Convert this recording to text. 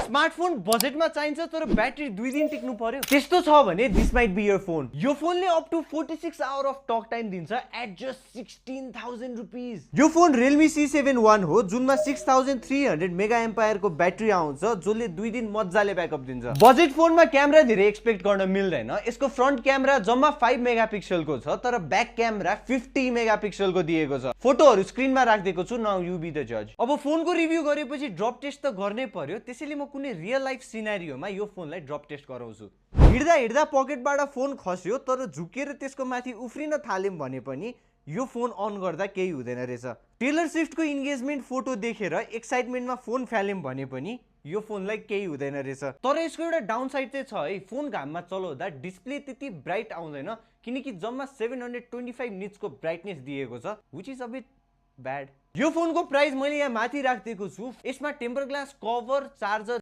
smartphone बजेटमा चाहिन्छ तर ब्याट्री 2 दिन टिक्नु पर्यो त्यस्तो छ भने this might be your phone यो फोनले up to 46 hour of talk time दिन्छ एट जस्ट 16,000 रुपीज यो फोन Realme C7 हो जुनमा 6300 मेगा एम्पायर को ब्याट्री आउँछ जसले 2 दिन मज्जाले ब्याकअप दिन्छ बजेट फोनमा क्यामेरा धेरै एक्सपेक्ट गर्न मिल्दैन यसको फ्रन्ट क्यामेरा जम्मा 5 मेगापिक्सल को छ तर ब्याक क्यामेरा 50 मेगापिक्सल को दिएको छ फोटोहरु स्क्रिनमा राख्दिएको छु नाउ यु बी द जज अब फोनको रिभ्यू गरेपछि ड्रप टेस्ट त गर्नै पर्यो त्यसैले म कुनै रियल लाइफ सिनारियोमा यो फोनलाई ड्रप टेस्ट गराउँछु हिड्दा हिड्दा पकेटबाट फोन खस्यो तर झुकेर त्यसको माथि उफ्रिन थाल्यौं भने पनि यो फोन अन गर्दा केही हुँदैन रहेछ टेलर स्विफ्टको इन्गेजमेन्ट फोटो देखेर एक्साइटमेन्टमा फोन फाल्यौं भने पनि यो फोनलाई केही हुँदैन रहेछ तर यसको एउटा डाउन साइड चाहिँ छ है फोन घाममा चलाउँदा डिस्प्ले त्यति ब्राइट आउँदैन किनकि जम्मा 725 निट्सको ब्राइटनेस दिएको छ which is a bit bad यो फोनको प्राइस मैले यहाँ माथि राखिदिएको छु यसमा टेम्पर ग्लास कभर चार्जर